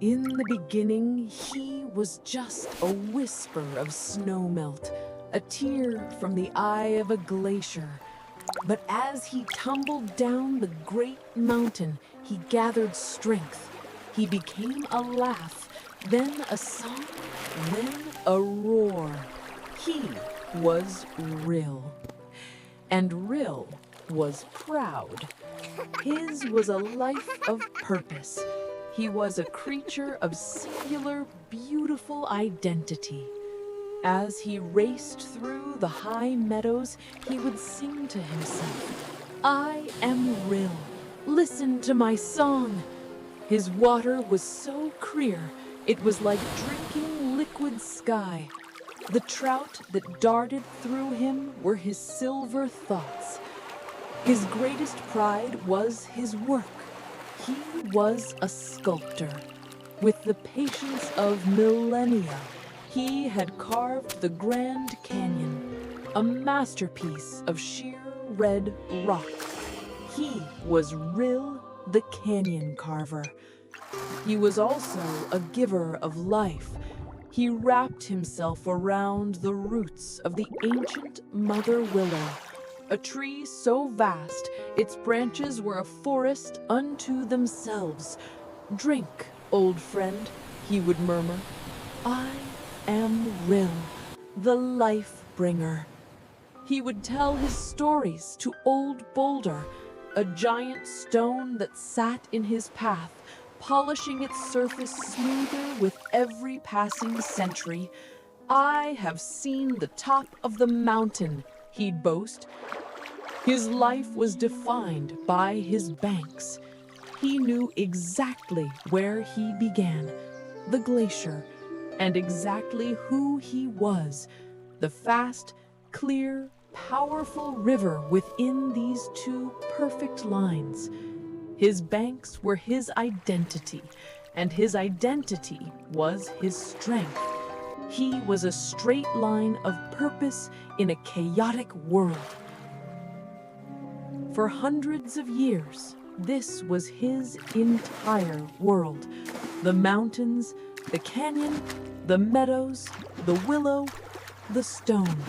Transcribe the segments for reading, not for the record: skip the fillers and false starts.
In the beginning, he was just a whisper of snowmelt, a tear from the eye of a glacier. But as he tumbled down the great mountain, he gathered strength. He became a laugh, then a song, then a roar. He was Rill. And Rill was proud. His was a life of purpose. He was a creature of singular, beautiful identity. As he raced through the high meadows, he would sing to himself, "I am Rill. Listen to my song." His water was so clear, it was like drinking liquid sky. The trout that darted through him were his silver thoughts. His greatest pride was his work. He was a sculptor. With the patience of millennia, he had carved the Grand Canyon, a masterpiece of sheer red rock. He was Rill the Canyon-Carver. He was also a giver of life. He wrapped himself around the roots of the ancient mother willow, a tree so vast its branches were a forest unto themselves. "Drink, old friend," he would murmur. "I am Rill, the life bringer." He would tell his stories to old Boulder, a giant stone that sat in his path, polishing its surface smoother with every passing century. "I have seen the top of the mountain," he'd boast. His life was defined by his banks. He knew exactly where he began, the glacier, and exactly who he was, the fast, clear, powerful river within these two perfect lines. His banks were his identity, and his identity was his strength. He was a straight line of purpose in a chaotic world. For hundreds of years, this was his entire world. The mountains, the canyon, the meadows, the willow, the stone.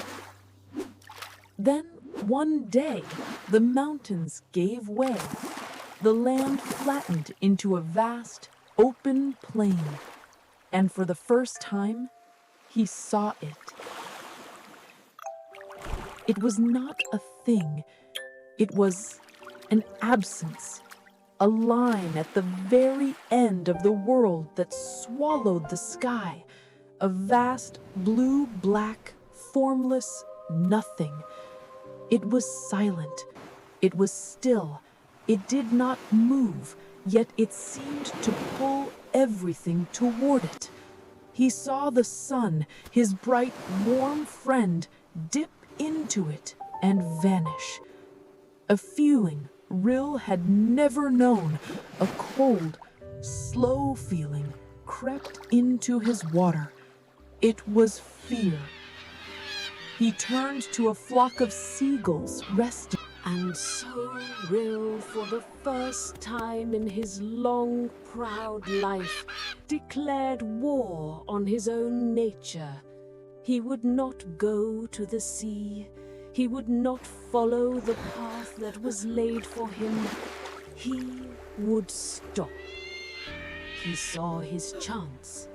Then, one day, the mountains gave way. The land flattened into a vast, open plain. And for the first time, he saw it. It was not a thing. It was an absence, a line at the very end of the world that swallowed the sky, a vast blue-black, formless nothing. It was silent. It was still. It did not move, yet it seemed to pull everything toward it. He saw the sun, his bright, warm friend, dip into it and vanish. A feeling Rill had never known, a cold, slow feeling, crept into his water. It was fear. He turned to a flock of seagulls resting. And so Rill, for the first time in his long, proud life, declared war on his own nature. He would not go to the sea. He would not follow the path that was laid for him. He would stop. He saw his chance.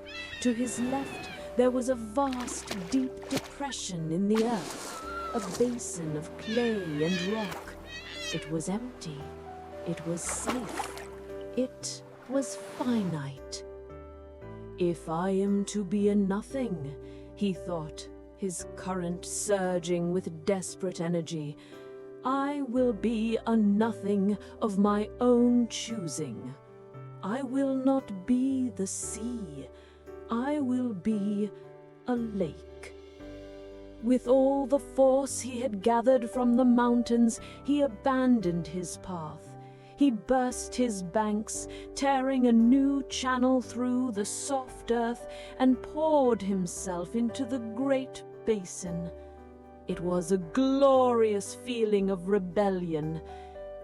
To his left, there was a vast, deep depression in the earth. A basin of clay and rock. It was empty. It was safe. It was finite. "If I am to be a nothing," he thought, his current surging with desperate energy, "I will be a nothing of my own choosing. I will not be the sea. I will be a lake." With all the force he had gathered from the mountains, he abandoned his path. He burst his banks, tearing a new channel through the soft earth, and poured himself into the great basin. It was a glorious feeling of rebellion.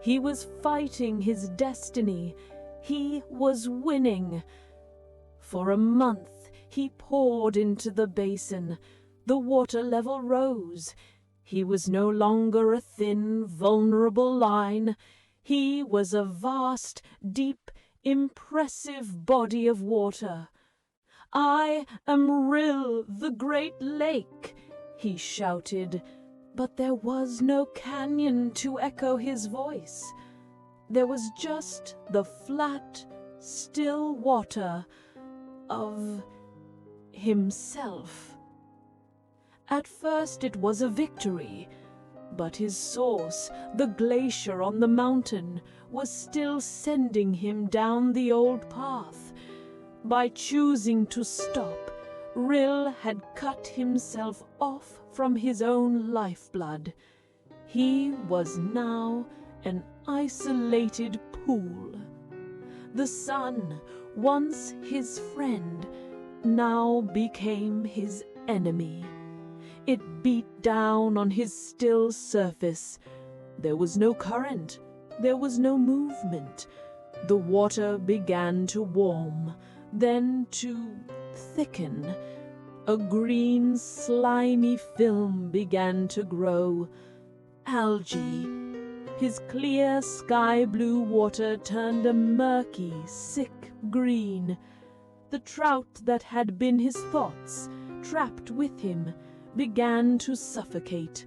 He was fighting his destiny. He was winning. For a month he poured into the basin. The water level rose. He was no longer a thin, vulnerable line. He was a vast, deep, impressive body of water. "I am Rill, the Great Lake," he shouted, but there was no canyon to echo his voice. There was just the flat, still water of himself. At first it was a victory, but his source, the glacier on the mountain, was still sending him down the old path. By choosing to stop, Rill had cut himself off from his own lifeblood. He was now an isolated pool. The sun, once his friend, now became his enemy. It beat down on his still surface. There was no current. There was no movement. The water began to warm, then to thicken. A green, slimy film began to grow. Algae. His clear sky-blue water turned a murky, sick green. The trout that had been his thoughts, trapped with him, began to suffocate.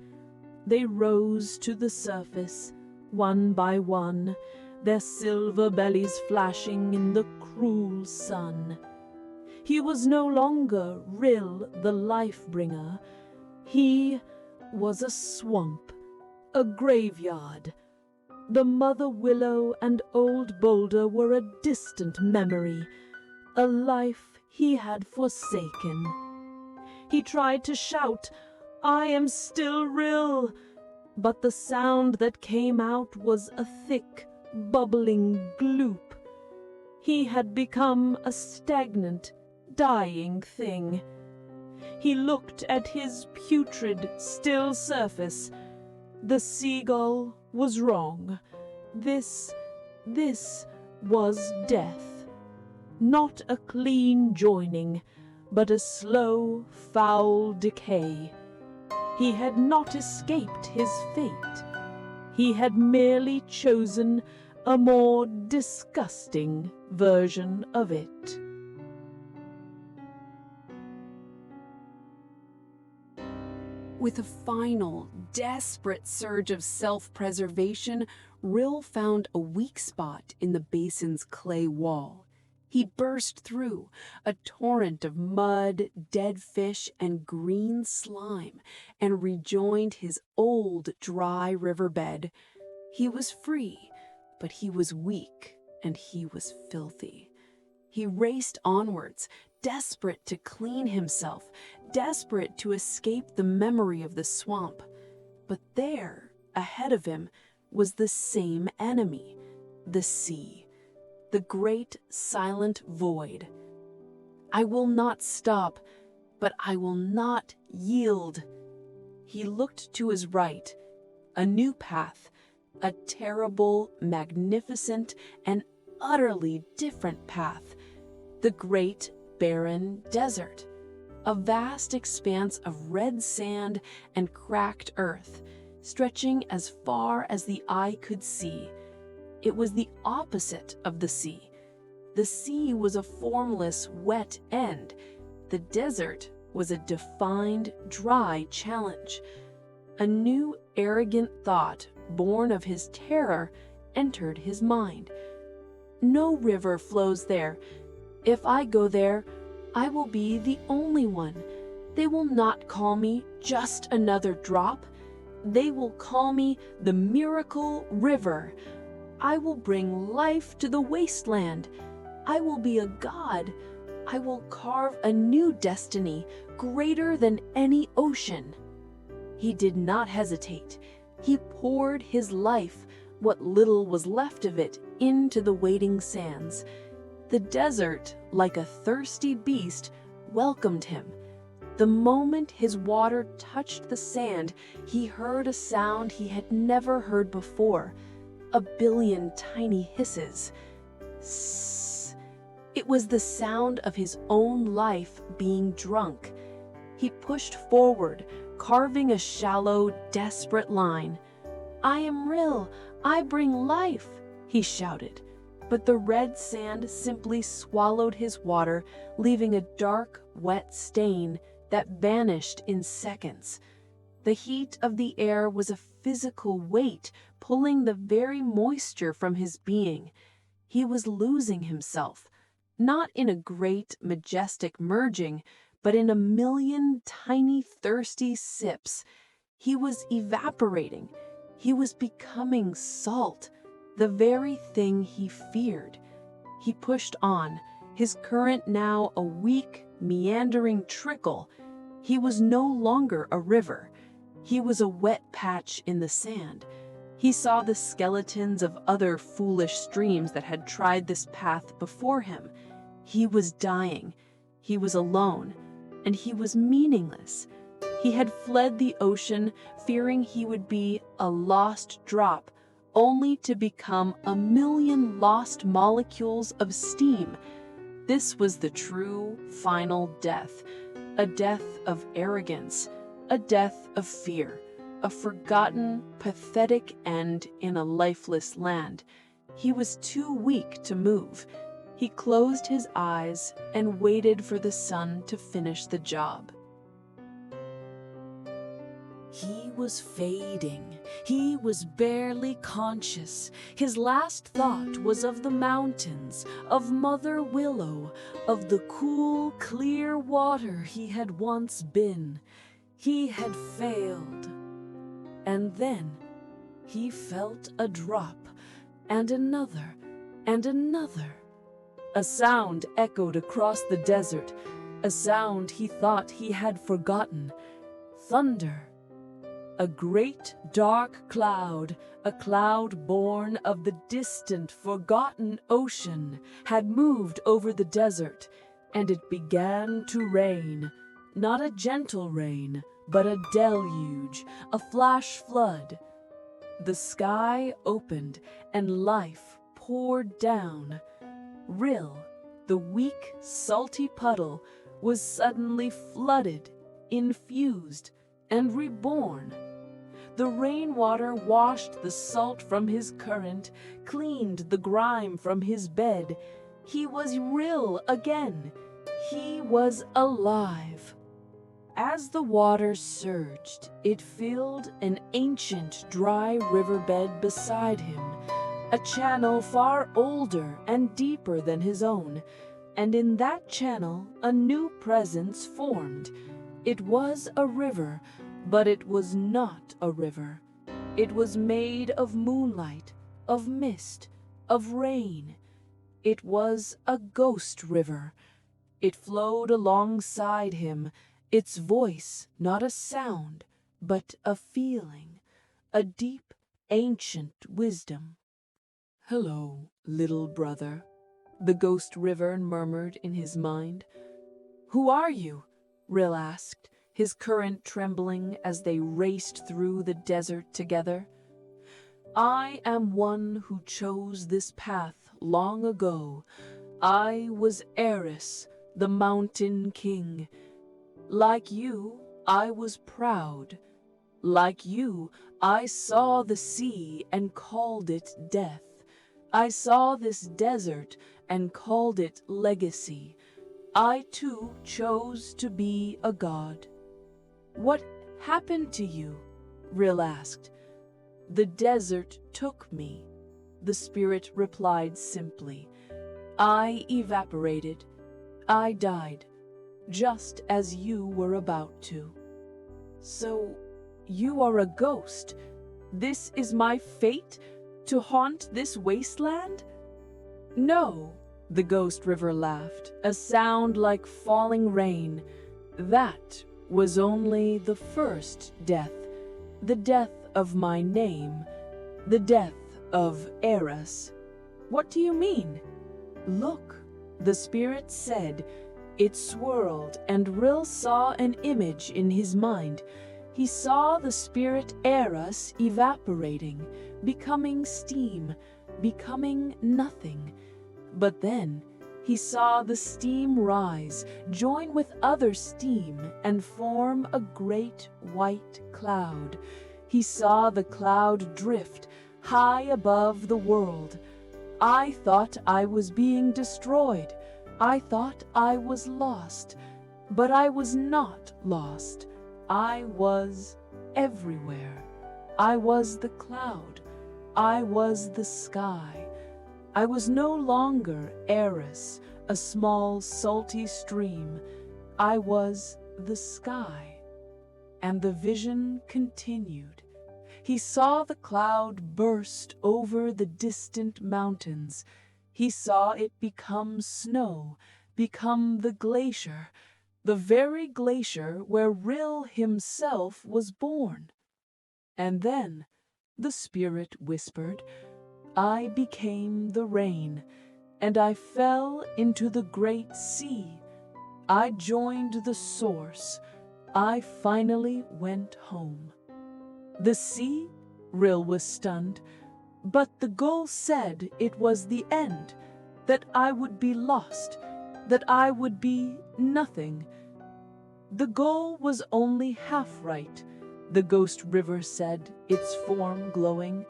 They rose to the surface, one by one, their silver bellies flashing in the cruel sun. He was no longer Rill, the life-bringer. He was a swamp, a graveyard. The mother willow and old boulder were a distant memory, a life he had forsaken. He tried to shout, "I am still Rill," but the sound that came out was a thick, bubbling gloop. He had become a stagnant, dying thing. He looked at his putrid, still surface. The seagull was wrong. This was death. Not a clean joining, but a slow, foul decay. He had not escaped his fate. He had merely chosen a more disgusting version of it. With a final, desperate surge of self-preservation, Rill found a weak spot in the basin's clay wall. He burst through, a torrent of mud, dead fish, and green slime, and rejoined his old, dry riverbed. He was free, but he was weak, and he was filthy. He raced onwards, desperate to clean himself, desperate to escape the memory of the swamp. But there, ahead of him, was the same enemy, the sea. The great silent void. "I will not stop, but I will not yield." He looked to his right, a new path, a terrible, magnificent, and utterly different path. The great, barren desert. A vast expanse of red sand and cracked earth, stretching as far as the eye could see. It was the opposite of the sea. The sea was a formless, wet end. The desert was a defined, dry challenge. A new, arrogant thought, born of his terror, entered his mind. "No river flows there. If I go there, I will be the only one. They will not call me just another drop. They will call me the Miracle River. I will bring life to the wasteland. I will be a god. I will carve a new destiny, greater than any ocean." He did not hesitate. He poured his life, what little was left of it, into the waiting sands. The desert, like a thirsty beast, welcomed him. The moment his water touched the sand, he heard a sound he had never heard before. A billion tiny hisses. Sss. It was the sound of his own life being drunk. He pushed forward, carving a shallow, desperate line. "I am Rill, I bring life," he shouted. But the red sand simply swallowed his water, leaving a dark, wet stain that vanished in seconds. The heat of the air was a physical weight, pulling the very moisture from his being. He was losing himself, not in a great, majestic merging, but in a million tiny, thirsty sips. He was evaporating. He was becoming salt, the very thing he feared. He pushed on, his current now a weak, meandering trickle. He was no longer a river. He was a wet patch in the sand. He saw the skeletons of other foolish streams that had tried this path before him. He was dying. He was alone, and he was meaningless. He had fled the ocean, fearing he would be a lost drop, only to become a million lost molecules of steam. This was the true, final death, a death of arrogance, a death of fear, a forgotten, pathetic end in a lifeless land. He was too weak to move. He closed his eyes and waited for the sun to finish the job. He was fading. He was barely conscious. His last thought was of the mountains, of Mother Willow, of the cool, clear water he had once been. He had failed. And then he felt a drop, and another, and another. A sound echoed across the desert, a sound he thought he had forgotten. Thunder. A great dark cloud, a cloud born of the distant, forgotten ocean, had moved over the desert, and it began to rain. Not a gentle rain, but a deluge, a flash flood. The sky opened, and life poured down. Rill, the weak, salty puddle, was suddenly flooded, infused, and reborn. The rainwater washed the salt from his current, cleaned the grime from his bed. He was Rill again. He was alive. As the water surged, it filled an ancient dry riverbed beside him, a channel far older and deeper than his own, and in that channel a new presence formed. It was a river, but it was not a river. It was made of moonlight, of mist, of rain. It was a ghost river. It flowed alongside him, its voice not a sound, but a feeling, a deep, ancient wisdom. "Hello, little brother," the ghost river murmured in his mind. "Who are you?" Rill asked, his current trembling as they raced through the desert together. "I am one who chose this path long ago. I was Eris, the Mountain King. Like you, I was proud. Like you, I saw the sea and called it death. I saw this desert and called it legacy. I too chose to be a god." "What happened to you?" Rill asked. "The desert took me," the spirit replied simply. "I evaporated. I died, just as you were about to." "So, you are a ghost. This is my fate, to haunt this wasteland?" "No," the ghost river laughed, a sound like falling rain. "That was only the first death, the death of my name, the death of Eris." "What do you mean?" "Look," the spirit said. It swirled, and Rill saw an image in his mind. He saw the spirit Eris evaporating, becoming steam, becoming nothing. But then He saw the steam rise, join with other steam, and form a great white cloud. He saw the cloud drift high above the world. I thought I was being destroyed. I thought I was lost. But I was not lost. I was everywhere. I was the cloud. I was the sky. I was no longer Eris, a small salty stream. I was the sky. And the vision continued. He saw the cloud burst over the distant mountains. He saw it become snow, become the glacier, the very glacier where Rill himself was born. And then the spirit whispered, I became the rain, and I fell into the great sea. I joined the source. I finally went home. The sea? Rill was stunned. But the goal said it was the end, that I would be lost, that I would be nothing. The goal was only half right, the ghost river said, its form glowing.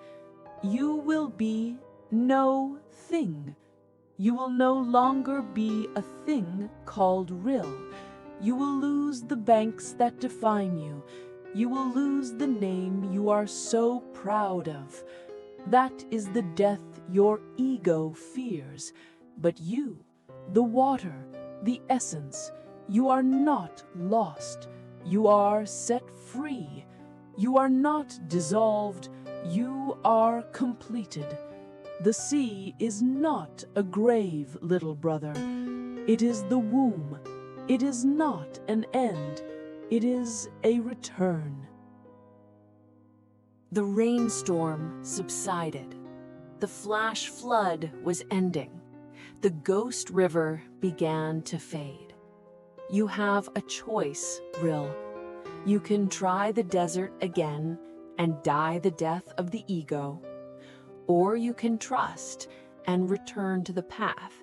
You will be no thing. You will no longer be a thing called Rill. You will lose the banks that define you. You will lose the name you are so proud of. That is the death your ego fears. But you, the water, the essence, you are not lost. You are set free. You are not dissolved. You are completed. The sea is not a grave, little brother. It is the womb. It is not an end. It is a return. The rainstorm subsided. The flash flood was ending. The ghost river began to fade. You have a choice, Rill. You can try the desert again and die the death of the ego, or you can trust and return to the path.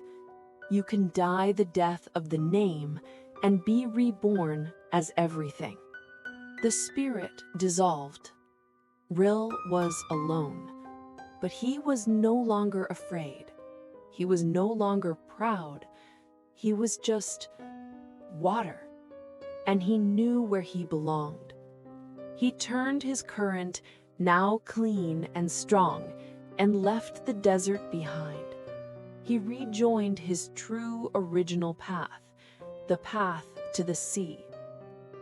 You can die the death of the name and be reborn as everything. The spirit dissolved. Rill was alone, but he was no longer afraid. He was no longer proud. He was just water, and he knew where he belonged. He turned his current, now clean and strong, and left the desert behind. He rejoined his true original path, the path to the sea.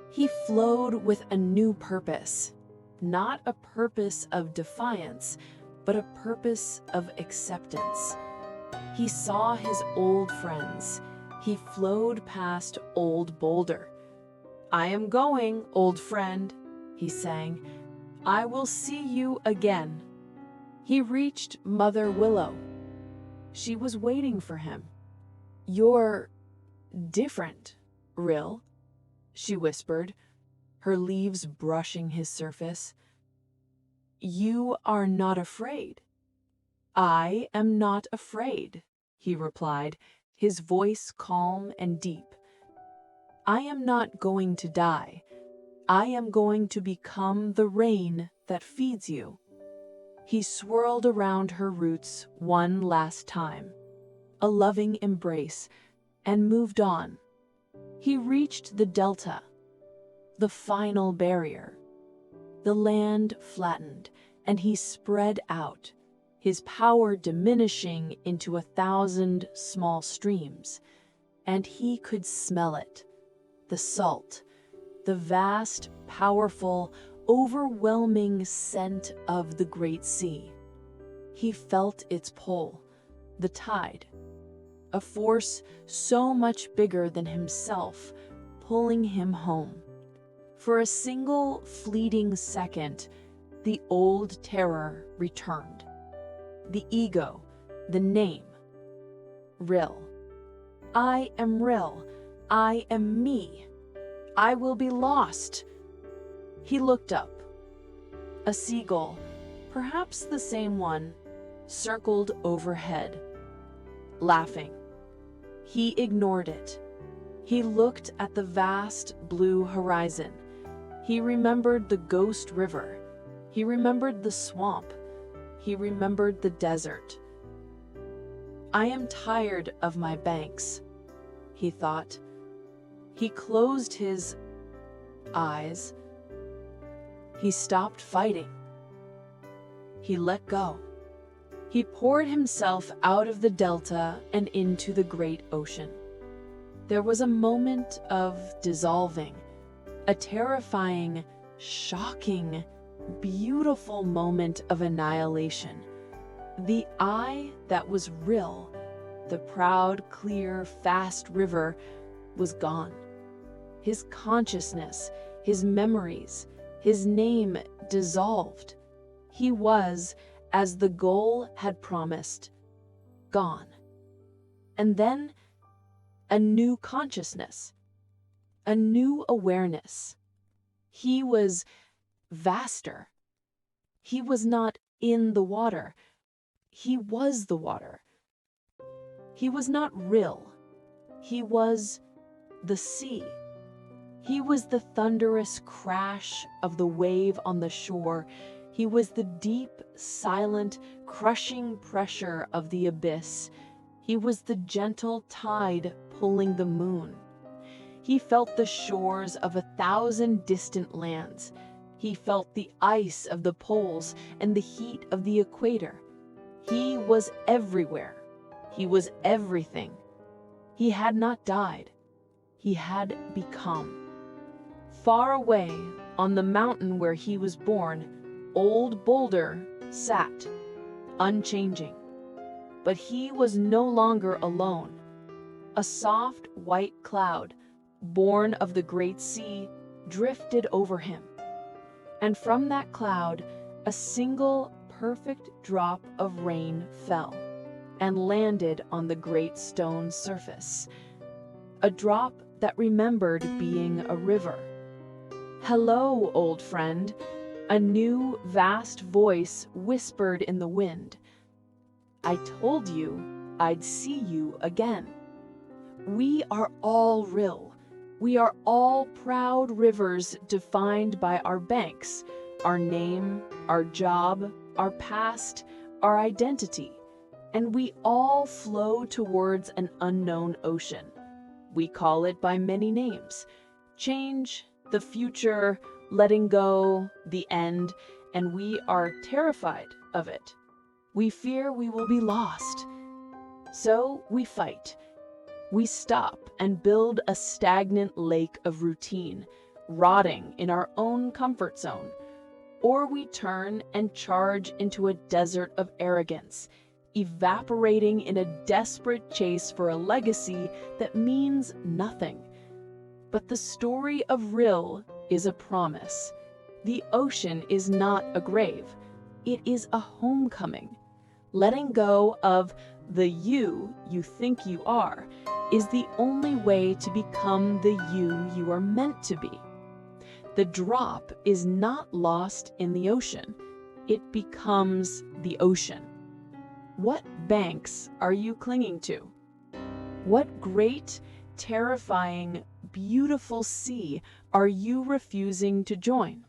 He flowed with a new purpose, not a purpose of defiance, but a purpose of acceptance. He saw his old friends. He flowed past old Boulder. I am going, old friend, he sang. I will see you again. He reached Mother Willow. She was waiting for him. You're different, Rill, she whispered, her leaves brushing his surface. You are not afraid. I am not afraid, he replied, his voice calm and deep. I am not going to die. I am going to become the rain that feeds you. He swirled around her roots one last time, a loving embrace, and moved on. He reached the delta, the final barrier. The land flattened, and he spread out, his power diminishing into 1,000 small streams, and he could smell it, the salt, the vast, powerful, overwhelming scent of the great sea. He felt its pull, the tide, a force so much bigger than himself, pulling him home. For a single fleeting second, the old terror returned. The ego, the name. Rill. I am Rill. I am me. I will be lost. He looked up. A seagull, perhaps the same one, circled overhead, laughing. He ignored it. He looked at the vast blue horizon. He remembered the ghost river. He remembered the swamp. He remembered the desert. I am tired of my banks, he thought. He closed his eyes. He stopped fighting. He let go. He poured himself out of the delta and into the great ocean. There was a moment of dissolving, a terrifying, shocking, beautiful moment of annihilation. The I that was Rill, the proud, clear, fast river, was gone. His consciousness, his memories, his name dissolved. He was, as the goal had promised, gone. And then a new consciousness, a new awareness. He was vaster. He was not in the water. He was the water. He was not Rill. He was the sea. He was the thunderous crash of the wave on the shore. He was the deep, silent, crushing pressure of the abyss. He was the gentle tide pulling the moon. He felt the shores of 1,000 distant lands. He felt the ice of the poles and the heat of the equator. He was everywhere. He was everything. He had not died. He had become. Far away, on the mountain where he was born, old Boulder sat, unchanging. But he was no longer alone. A soft white cloud, born of the great sea, drifted over him. And from that cloud, a single perfect drop of rain fell and landed on the great stone surface. A drop that remembered being a river. "Hello, old friend," a new, vast voice whispered in the wind. "I told you I'd see you again. We are all Rill. We are all proud rivers defined by our banks, our name, our job, our past, our identity. And we all flow towards an unknown ocean. We call it by many names: change, the future, letting go, the end, and we are terrified of it. We fear we will be lost. So we fight. We stop and build a stagnant lake of routine, rotting in our own comfort zone. Or we turn and charge into a desert of arrogance, evaporating in a desperate chase for a legacy that means nothing. But the story of Rill is a promise. The ocean is not a grave. It is a homecoming. Letting go of the you think you are is the only way to become the you are meant to be. The drop is not lost in the ocean. It becomes the ocean. What banks are you clinging to? What great, terrifying, beautiful sea are you refusing to join?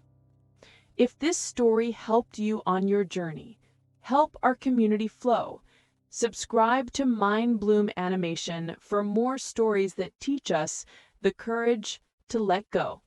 If this story helped you on your journey, help our community flow. Subscribe to Mindbloom Animation for more stories that teach us the courage to let go.